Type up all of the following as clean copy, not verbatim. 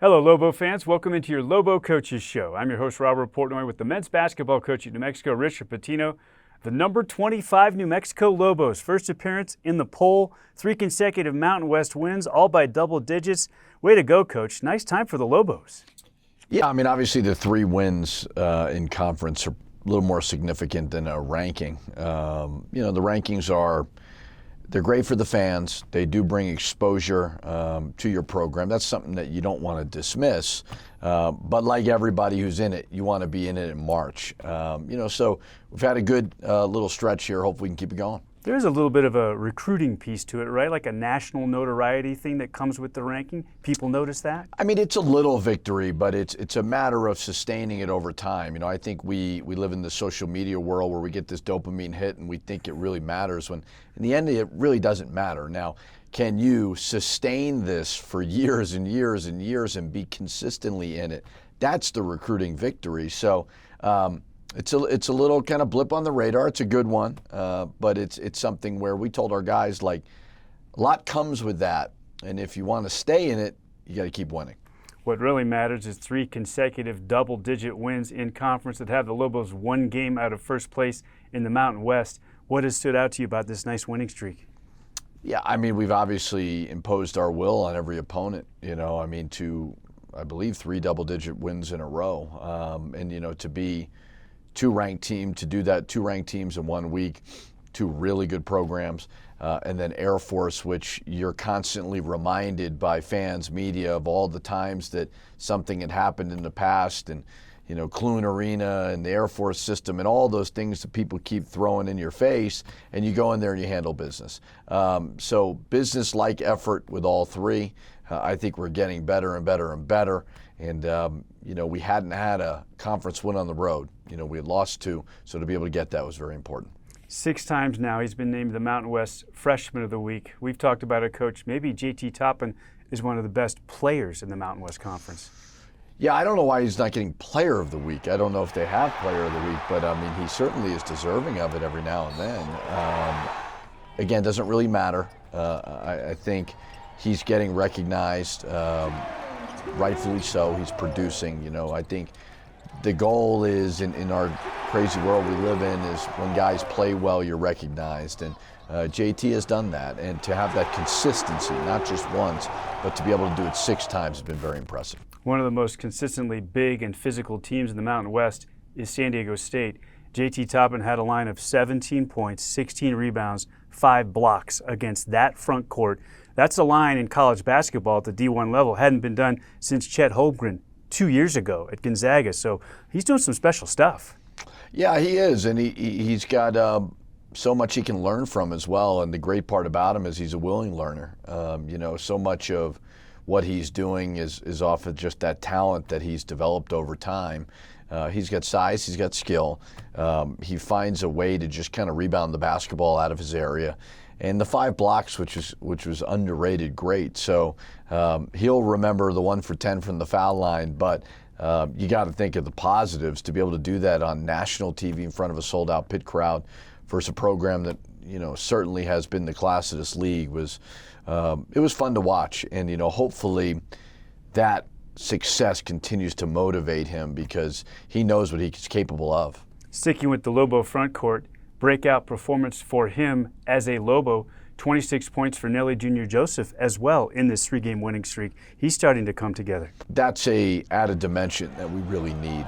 Hello, Lobo fans. Welcome into your Lobo Coaches Show. I'm your host, Robert Portnoy, with the men's basketball coach at New Mexico, Richard Patino. The number 25 New Mexico Lobos, first appearance in the poll, 3 consecutive Mountain West wins, all by double digits. Way to go, Coach. Nice time for the Lobos. Yeah, I mean, obviously the 3 wins in conference are a little more significant than a ranking. The rankings they're great for the fans. They do bring exposure to your program. That's something that you don't want to dismiss. But like everybody who's in it, you want to be in it in March. So we've had a good little stretch here. Hopefully we can keep it going. There's a little bit of a recruiting piece to it, right? Like a national notoriety thing that comes with the ranking. People notice that? I mean, it's a little victory, but it's a matter of sustaining it over time. I think we live in the social media world where we get this dopamine hit and we think it really matters, when in the end it really doesn't matter. Now, can you sustain this for years and years and years and be consistently in it? That's the recruiting victory. So, It's a little kind of blip on the radar. It's a good one, but it's something where we told our guys, like, a lot comes with that, and if you want to stay in it, you got to keep winning. What really matters is 3 consecutive double-digit wins in conference that have the Lobos 1 game out of first place in the Mountain West. What has stood out to you about this nice winning streak? Yeah, I mean, we've obviously imposed our will on every opponent. I believe 3 double-digit wins in a row, to be 2 ranked teams, to do that, 2 ranked teams in 1 week, 2 really good programs, and then Air Force, which you're constantly reminded by fans, media, of all the times that something had happened in the past, and Clune Arena and the Air Force system and all those things that people keep throwing in your face, and you go in there and you handle business. So business-like effort with all 3. I think we're getting better and better and better. And, we hadn't had a conference win on the road. We had lost 2, so to be able to get that was very important. 6 times now he's been named the Mountain West Freshman of the Week. We've talked about it, Coach. Maybe JT Toppin is one of the best players in the Mountain West Conference. Yeah, I don't know why he's not getting Player of the Week. I don't know if they have Player of the Week, but, he certainly is deserving of it every now and then. Again, doesn't really matter. I think he's getting recognized. Rightfully so. He's producing. I think the goal is, in our crazy world we live in, is when guys play well, you're recognized. And JT has done that. And to have that consistency, not just once, but to be able to do it 6 times has been very impressive. One of the most consistently big and physical teams in the Mountain West is San Diego State. JT Toppin had a line of 17 points, 16 rebounds, 5 blocks against that front court. That's a line in college basketball at the D1 level. Hadn't been done since Chet Holmgren 2 years ago at Gonzaga. So he's doing some special stuff. Yeah, he is, and he's got so much he can learn from as well. And the great part about him is he's a willing learner. So much of what he's doing is off of just that talent that he's developed over time. He's got size, he's got skill. He finds a way to just kind of rebound the basketball out of his area. And the 5 blocks, which was underrated, great. So he'll remember the 1 for 10 from the foul line, but you got to think of the positives. To be able to do that on national TV in front of a sold-out pit crowd versus a program that certainly has been the class of this league it was fun to watch. And hopefully that success continues to motivate him, because he knows what he's capable of. Sticking with the Lobo front court, breakout performance for him as a Lobo. 26 points for Nelly Jr. Joseph as well in this 3-game winning streak. He's starting to come together. That's a added dimension that we really need.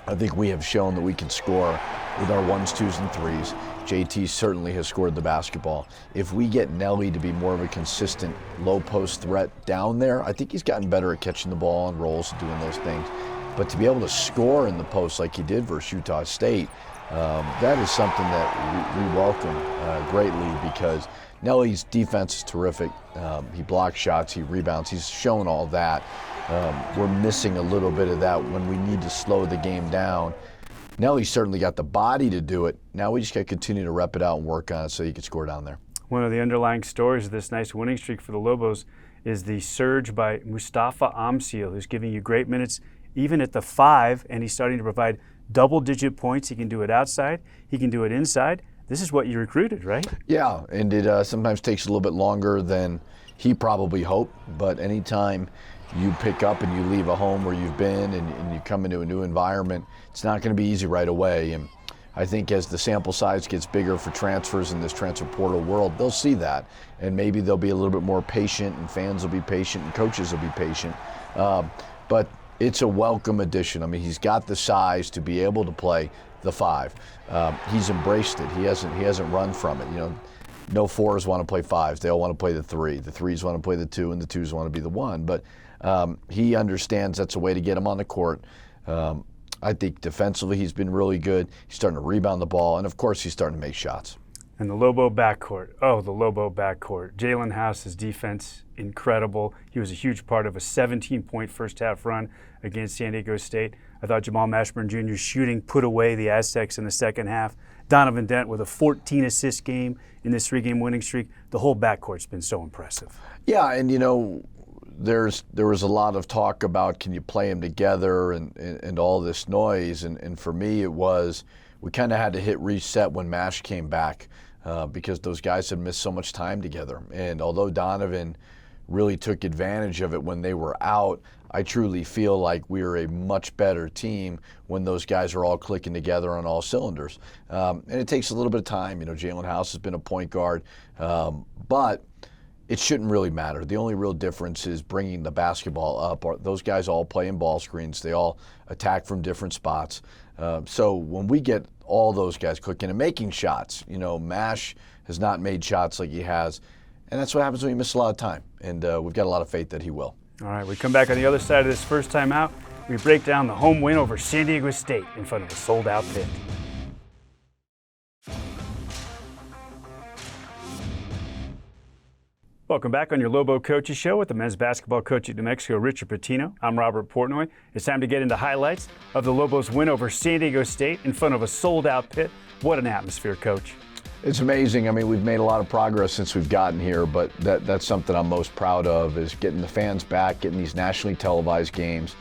I think we have shown that we can score with our 1s, 2s, and 3s. JT certainly has scored the basketball. If we get Nelly to be more of a consistent low post threat down there, I think he's gotten better at catching the ball on rolls and doing those things. But to be able to score in the post like he did versus Utah State, that is something that we welcome greatly, because Nelly's defense is terrific. He blocks shots, he rebounds, he's shown all that. We're missing a little bit of that when we need to slow the game down. Nelly's certainly got the body to do it. Now we just got to continue to rep it out and work on it so he can score down there. One of the underlying stories of this nice winning streak for the Lobos is the surge by Mustafa Amsil, who's giving you great minutes even at the 5, and he's starting to provide double-digit points. He can do it outside. He can do it inside. This is what you recruited, right? Yeah, and it sometimes takes a little bit longer than he probably hoped, but anytime you pick up and you leave a home where you've been and you come into a new environment, it's not going to be easy right away. And I think as the sample size gets bigger for transfers in this transfer portal world, they'll see that. And maybe they'll be a little bit more patient, and fans will be patient, and coaches will be patient. But it's a welcome addition. I mean, he's got the size to be able to play the 5. He's embraced it. He hasn't run from it. You know, no 4s want to play 5s. They all want to play the 3. The 3s want to play the 2, and the 2s want to be the 1. But he understands that's a way to get him on the court. I think defensively he's been really good. He's starting to rebound the ball, and of course he's starting to make shots. And the Lobo backcourt. Oh, the Lobo backcourt. Jalen House's defense, incredible. He was a huge part of a 17-point first-half run against San Diego State. I thought Jamal Mashburn Jr.'s shooting put away the Aztecs in the second half. Donovan Dent with a 14-assist game in this 3-game winning streak. The whole backcourt's been so impressive. Yeah, and you know, there was a lot of talk about can you play them together and all this noise. And for me, it was we kind of had to hit reset when Mash came back because those guys had missed so much time together. And although Donovan really took advantage of it when they were out, I truly feel like we are a much better team when those guys are all clicking together on all cylinders. And it takes a little bit of time. You know, Jalen House has been a point guard, but it shouldn't really matter. The only real difference is bringing the basketball up. Those guys all play in ball screens. They all attack from different spots. So when we get all those guys clicking and making shots, you know, Mash has not made shots like he has, and that's what happens when you miss a lot of time. And we've got a lot of faith that he will. All right, we come back on the other side of this first time out. We break down the home win over San Diego State in front of a sold-out pit. Welcome back on your Lobo Coaches Show with the men's basketball coach at New Mexico, Richard Patino. I'm Robert Portnoy. It's time to get into highlights of the Lobos' win over San Diego State in front of a sold-out pit. What an atmosphere, Coach. It's amazing. I mean, we've made a lot of progress since we've gotten here, but that's something I'm most proud of is getting the fans back, getting these nationally televised games.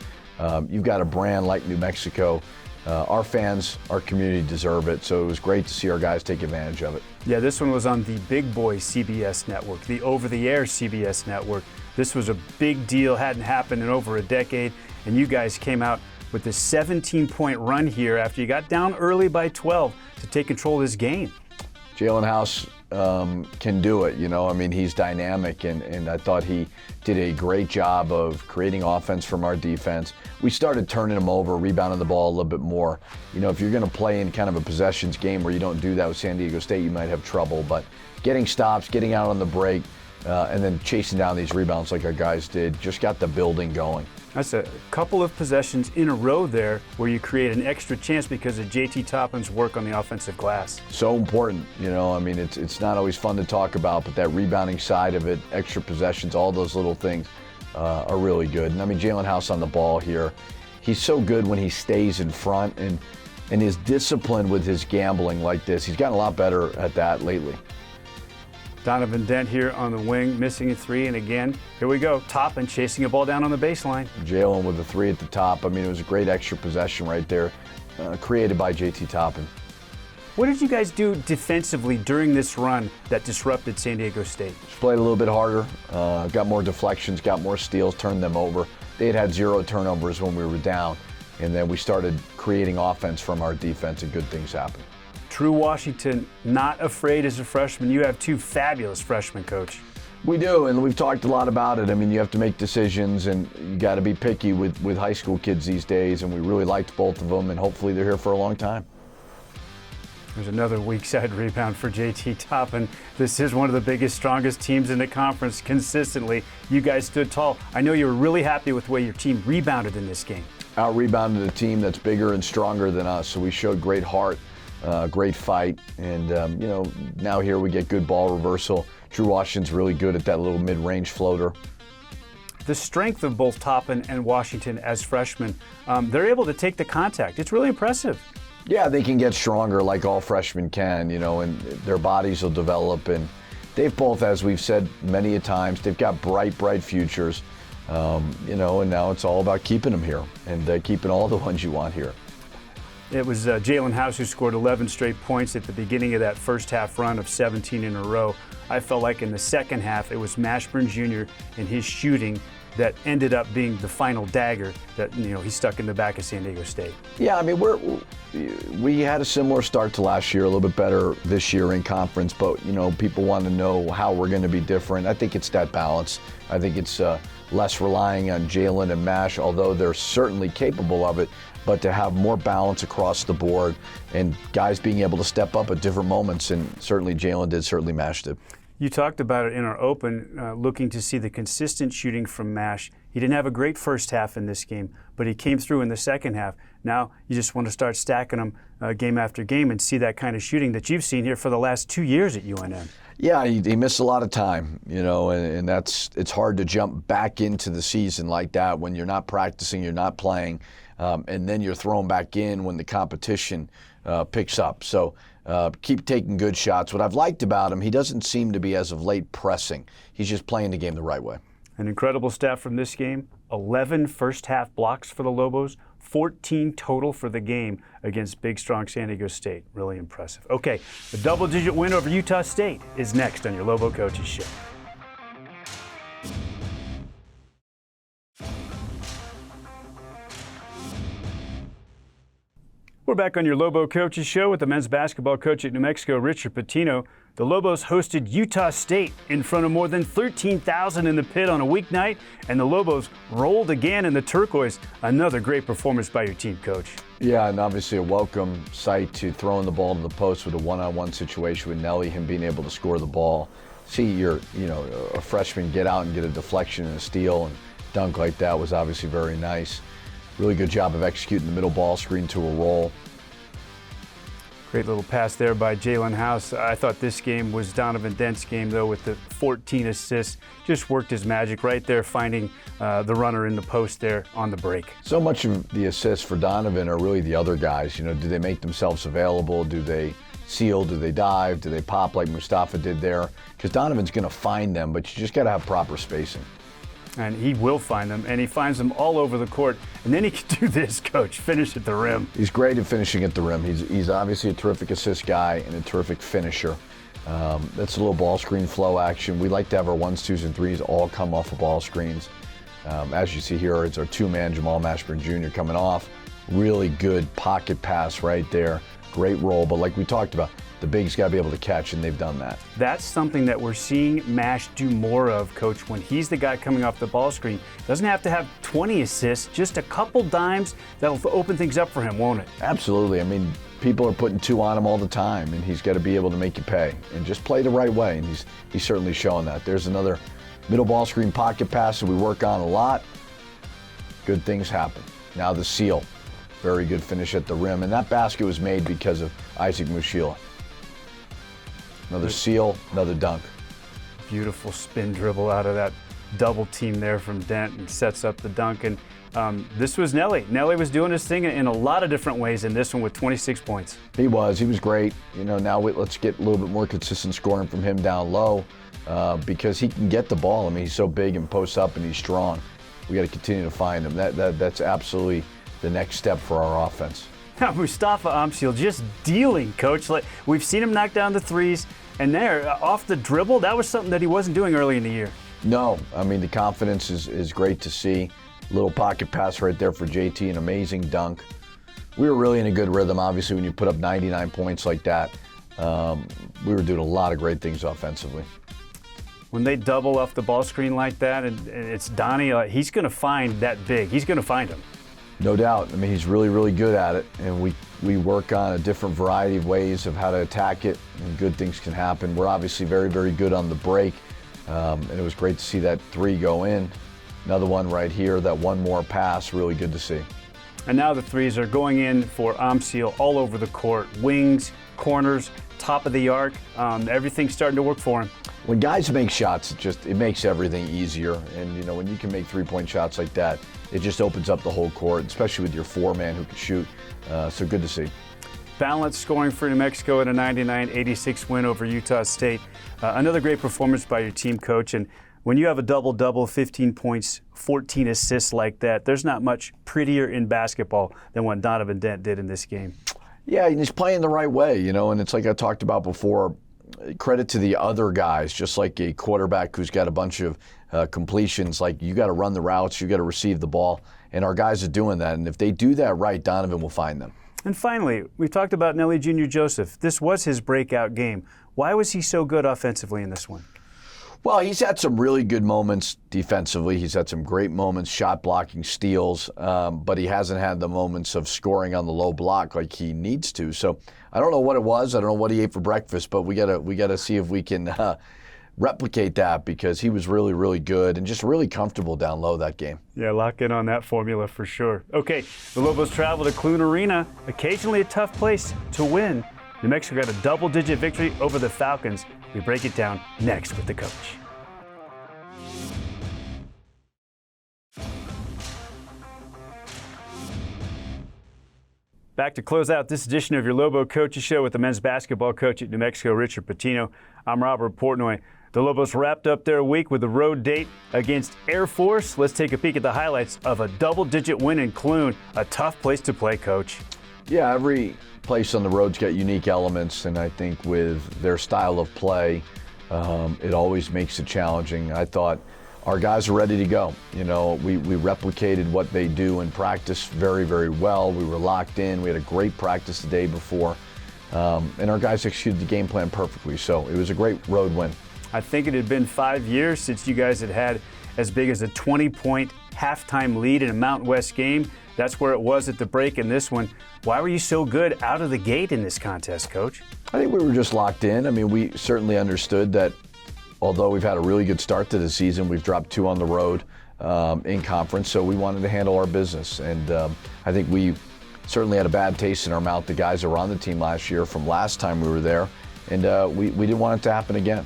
You've got a brand like New Mexico. Our fans, our community deserve it, so it was great to see our guys take advantage of it. Yeah, this one was on the Big Boy CBS network, the over-the-air CBS network. This was a big deal, hadn't happened in over a decade, and you guys came out with this 17-point run here after you got down early by 12 to take control of this game. Jalen House can do it, you know. I mean, he's dynamic, and I thought he did a great job of creating offense from our defense. We started turning him over, rebounding the ball a little bit more. You know, if you're going to play in kind of a possessions game where you don't do that with San Diego State, you might have trouble. But getting stops, getting out on the break, and then chasing down these rebounds like our guys did, just got the building going. That's a couple of possessions in a row there where you create an extra chance because of JT Toppin's work on the offensive glass. So important, you know. I mean, it's not always fun to talk about, but that rebounding side of it, extra possessions, all those little things are really good. And I mean, Jalen House on the ball here, he's so good when he stays in front and is disciplined with his gambling like this. He's gotten a lot better at that lately. Donovan Dent here on the wing, missing a 3, and again, here we go, Toppin chasing a ball down on the baseline. Jalen with the 3 at the top. I mean, it was a great extra possession right there, created by JT Toppin. What did you guys do defensively during this run that disrupted San Diego State? Just played a little bit harder, got more deflections, got more steals, turned them over. They had 0 turnovers when we were down, and then we started creating offense from our defense, and good things happened. True Washington, not afraid as a freshman. You have 2 fabulous freshmen, Coach. We do, and we've talked a lot about it. I mean, you have to make decisions, and you got to be picky with high school kids these days, and we really liked both of them, and hopefully they're here for a long time. There's another weak side rebound for JT Toppin. This is one of the biggest, strongest teams in the conference consistently. You guys stood tall. I know you were really happy with the way your team rebounded in this game. Out-rebounded a team that's bigger and stronger than us, so we showed great heart. Great fight, and you know, now here we get good ball reversal. True Washington's really good at that little mid-range floater. The strength of both Toppin and Washington as freshmen, they're able to take the contact. It's really impressive. Yeah, they can get stronger like all freshmen can, you know, and their bodies will develop, and they've both, as we've said many a times, they've got bright futures, you know, and now it's all about keeping them here and keeping all the ones you want here. It was Jalen House who scored 11 straight points at the beginning of that first half run of 17 in a row. I felt like in the second half it was Mashburn Jr. and his shooting that ended up being the final dagger that he stuck in the back of San Diego State? Yeah, I mean, we had a similar start to last year, a little bit better this year in conference, but people want to know how we're going to be different. I think it's that balance. I think it's less relying on Jalen and Mash, although they're certainly capable of it, but to have more balance across the board and guys being able to step up at different moments, and certainly Jalen did, certainly Mash did. You talked about it in our open, looking to see the consistent shooting from Mash. He didn't have a great first half in this game, but he came through in the second half. Now you just want to start stacking them game after game and see that kind of shooting that you've seen here for the last 2 years at UNM. Yeah, he missed a lot of time, and it's hard to jump back into the season like that when you're not practicing, you're not playing, and then you're thrown back in when the competition picks up. So keep taking good shots. What I've liked about him, he doesn't seem to be, as of late, pressing. He's just playing the game the right way. An incredible stat from this game, 11 first-half blocks for the Lobos, 14 total for the game against big, strong San Diego State. Really impressive. Okay, the double-digit win over Utah State is next on your Lobo Coaches Show. We're back on your Lobo Coaches Show with the men's basketball coach at New Mexico, Richard Patino. The Lobos hosted Utah State in front of more than 13,000 in the pit on a weeknight, and the Lobos rolled again in the turquoise. Another great performance by your team, Coach. Yeah, and obviously a welcome sight to throwing the ball to the post with a one-on-one situation with Nelly, him being able to score the ball. See a freshman get out and get a deflection and a steal and dunk like that was obviously very nice. Really good job of executing the middle ball screen to a roll. Great little pass there by Jalen House. I thought this game was Donovan Dent's game, though, with the 14 assists. Just worked his magic right there, finding the runner in the post there on the break. So much of the assists for Donovan are really the other guys. Do they make themselves available? Do they seal? Do they dive? Do they pop like Mustafa did there? Because Donovan's going to find them, but you just got to have proper spacing. And he will find them, and he finds them all over the court. And then he can do this, Coach, finish at the rim. He's great at finishing at the rim. He's obviously a terrific assist guy and a terrific finisher. That's a little ball screen flow action. We like to have our 1s, 2s, and 3s all come off of ball screens. As you see here, it's our two-man Jamal Mashburn Jr. coming off. Really good pocket pass right there. Great roll, but like we talked about, the big's got to be able to catch, and they've done that. That's something that we're seeing Mash do more of, Coach, when he's the guy coming off the ball screen. Doesn't have to have 20 assists, just a couple dimes that'll open things up for him, won't it? Absolutely. I mean, people are putting 2 on him all the time, and he's got to be able to make you pay and just play the right way, and he's certainly showing that. There's another middle ball screen pocket pass that we work on a lot. Good things happen. Now the seal. Very good finish at the rim, and that basket was made because of Isaac Mushila. Another seal, another dunk. Beautiful spin dribble out of that double team there from Dent and sets up the dunk. And this was Nelly. Nelly was doing his thing in a lot of different ways in this one with 26 points. He was great. Now let's get a little bit more consistent scoring from him down low because he can get the ball. I mean, he's so big and posts up and he's strong. We got to continue to find him. That's absolutely the next step for our offense. Now, Mustafa Amsil just dealing, Coach. We've seen him knock down the threes, and there, off the dribble, that was something that he wasn't doing early in the year. No, I mean, the confidence is great to see. Little pocket pass right there for JT, an amazing dunk. We were really in a good rhythm, obviously, when you put up 99 points like that. We were doing a lot of great things offensively. When they double off the ball screen like that, and it's Donnie, he's going to find that big. He's going to find him. No doubt. I mean, he's really, really good at it, and we work on a different variety of ways of how to attack it, and good things can happen. We're obviously very, very good on the break, and it was great to see that 3 go in. Another one right here, that one more pass, really good to see. And now the threes are going in for Amsil all over the court. Wings, corners, top of the arc, everything's starting to work for him. When guys make shots, it makes everything easier, and when you can make 3-point shots like that, it just opens up the whole court, especially with your 4-man who can shoot. So good to see. Balanced scoring for New Mexico in a 99-86 win over Utah State. Another great performance by your team, Coach. And when you have a double-double, 15 points, 14 assists like that, there's not much prettier in basketball than what Donovan Dent did in this game. Yeah, he's playing the right way, and it's like I talked about before. credit to the other guys, just like a quarterback who's got a bunch of completions. Like, you got to run the routes, you got to receive the ball, and our guys are doing that. And if they do that right, Donovan will find them. And finally, we talked about Nelly Jr. Joseph. This was his breakout game. Why was he so good offensively in this one? Well, he's had some really good moments defensively. He's had some great moments, shot blocking, steals, but he hasn't had the moments of scoring on the low block like he needs to. So I don't know what it was. I don't know what he ate for breakfast, but we gotta see if we can replicate that, because he was really, really good and just really comfortable down low that game. Yeah, lock in on that formula for sure. Okay, the Lobos travel to Clune Arena, occasionally a tough place to win. New Mexico got a double-digit victory over the Falcons. We break it down next with the coach. Back to close out this edition of your Lobo Coaches Show with the men's basketball coach at New Mexico, Richard Patino. I'm Robert Portnoy. The Lobos wrapped up their week with a road date against Air Force. Let's take a peek at the highlights of a double-digit win in Clune. A tough place to play, Coach. Yeah, every place on the road's got unique elements, and I think with their style of play, it always makes it challenging. I thought our guys are ready to go. You know, we replicated what they do in practice very, very well. We were locked in. We had a great practice the day before, and our guys executed the game plan perfectly. So it was a great road win. I think it had been 5 years since you guys had as big as a 20-point halftime lead in a Mountain West game. That's where it was at the break in this one. Why were you so good out of the gate in this contest, Coach? I think we were just locked in. I mean, we certainly understood that although we've had a really good start to the season, we've dropped 2 on the road in conference, so we wanted to handle our business. And I think we certainly had a bad taste in our mouth, the guys that were on the team last year from last time we were there, and we didn't want it to happen again.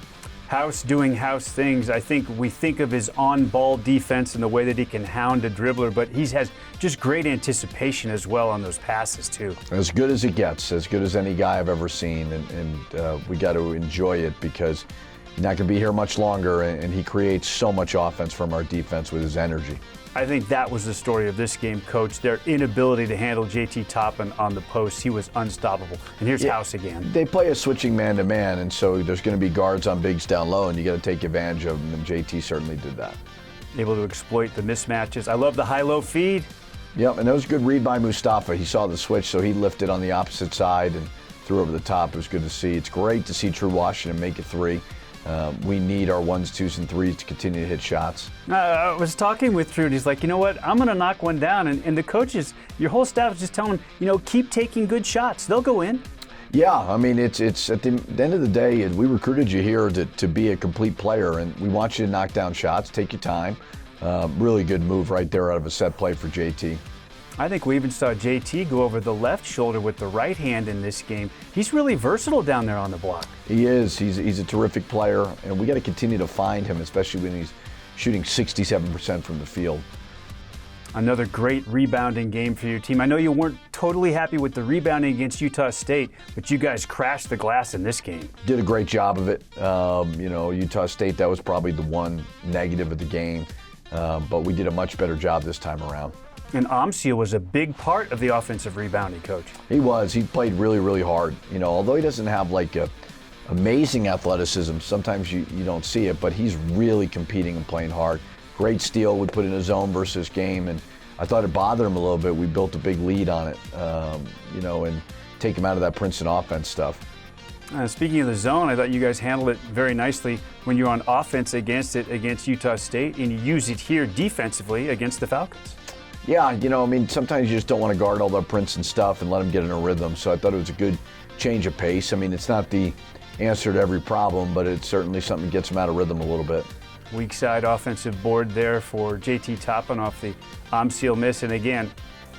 House doing House things. I think we think of his on-ball defense and the way that he can hound a dribbler, but he has just great anticipation as well on those passes too. As good as it gets, as good as any guy I've ever seen, and we got to enjoy it because he's not going to be here much longer, and he creates so much offense from our defense with his energy. I think that was the story of this game, Coach. Their inability to handle JT Toppin on the post. He was unstoppable. And here's House again. They play a switching man-to-man, and so there's going to be guards on bigs down low, and you got to take advantage of them, and JT certainly did that. Able to exploit the mismatches. I love the high-low feed. Yep, and that was a good read by Mustafa. He saw the switch, so he lifted on the opposite side and threw over the top. It was good to see. It's great to see True Washington make a 3. We need our 1s, 2s, and 3s to continue to hit shots. I was talking with True, and he's like, you know what, I'm going to knock one down. And the coaches, your whole staff is just telling him, you know, keep taking good shots. They'll go in. Yeah, I mean, it's at the end of the day, we recruited you here to be a complete player, and we want you to knock down shots, take your time. Really good move right there out of a set play for JT. I think we even saw JT go over the left shoulder with the right hand in this game. He's really versatile down there on the block. He is. He's a terrific player, and we got to continue to find him, especially when he's shooting 67% from the field. Another great rebounding game for your team. I know you weren't totally happy with the rebounding against Utah State, but you guys crashed the glass in this game. Did a great job of it. You know, Utah State, that was probably the one negative of the game, but we did a much better job this time around. And Amsia was a big part of the offensive rebounding, Coach. He was. He played really, really hard. You know, although he doesn't have like a amazing athleticism, sometimes you don't see it, but he's really competing and playing hard. Great steal, would put in a zone versus game, and I thought it bothered him a little bit. We built a big lead on it, you know, and take him out of that Princeton offense stuff. Speaking of the zone, I thought you guys handled it very nicely when you're on offense against Utah State, and you use it here defensively against the Falcons. Yeah, you know, I mean, sometimes you just don't want to guard all the Princeton stuff and let them get in a rhythm. So I thought it was a good change of pace. I mean, it's not the answer to every problem, but it's certainly something that gets them out of rhythm a little bit. Weak side offensive board there for JT Toppin off the Amsil miss. And again,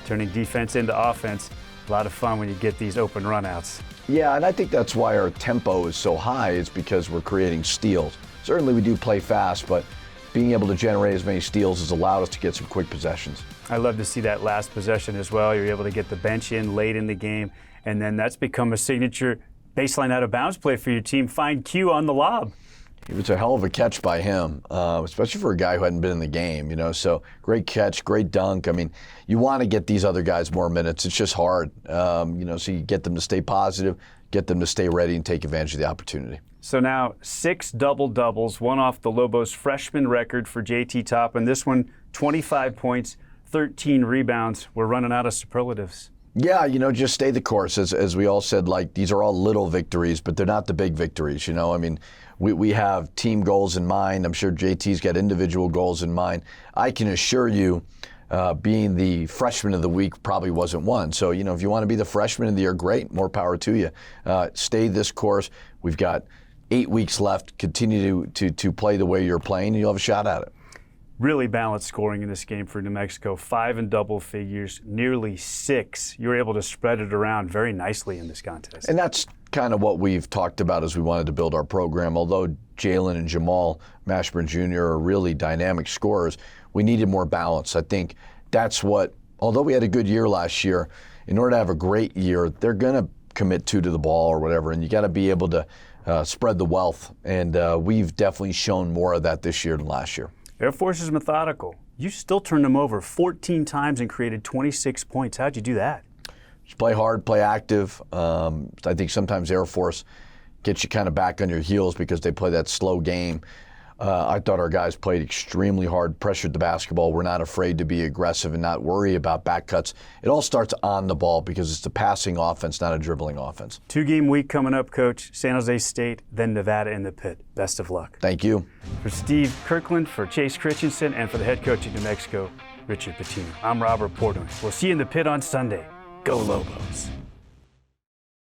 turning defense into offense. A lot of fun when you get these open runouts. Yeah, and I think that's why our tempo is so high. It's because we're creating steals. Certainly we do play fast, but being able to generate as many steals has allowed us to get some quick possessions. I love to see that last possession as well. You're able to get the bench in late in the game, and then that's become a signature baseline out of bounds play for your team. Find Q on the lob. It was a hell of a catch by him, especially for a guy who hadn't been in the game, So great catch, great dunk. I mean, you want to get these other guys more minutes. It's just hard, So you get them to stay positive, get them to stay ready and take advantage of the opportunity. So now 6 double-doubles, one off the Lobos' freshman record for JT Toppin. This one, 25 points, 13 rebounds. We're running out of superlatives. Yeah, just stay the course. As we all said, these are all little victories, but they're not the big victories, I mean, we have team goals in mind. I'm sure JT's got individual goals in mind. I can assure you, being the freshman of the week probably wasn't one. So, if you want to be the freshman of the year, great, more power to you. Stay this course. We've got 8 weeks left. Continue to play the way you're playing, and you'll have a shot at it. Really balanced scoring in this game for New Mexico. 5 in double figures, nearly 6. You were able to spread it around very nicely in this contest. And that's kind of what we've talked about as we wanted to build our program. Although Jalen and Jamal Mashburn Jr. are really dynamic scorers, we needed more balance. I think that's what, although we had a good year last year, in order to have a great year, they're going to commit 2 to the ball or whatever, and you got to be able to spread the wealth. And we've definitely shown more of that this year than last year. Air Force is methodical. You still turned them over 14 times and created 26 points. How'd you do that? Just play hard, play active. I think sometimes Air Force gets you kind of back on your heels because they play that slow game. I thought our guys played extremely hard, pressured the basketball. We're not afraid to be aggressive and not worry about back cuts. It all starts on the ball because it's a passing offense, not a dribbling offense. 2-game week coming up, Coach. San Jose State, then Nevada in the pit. Best of luck. Thank you. For Steve Kirkland, for Chase Christensen, and for the head coach of New Mexico, Richard Patino, I'm Robert Portnoy. We'll see you in the pit on Sunday. Go Lobos.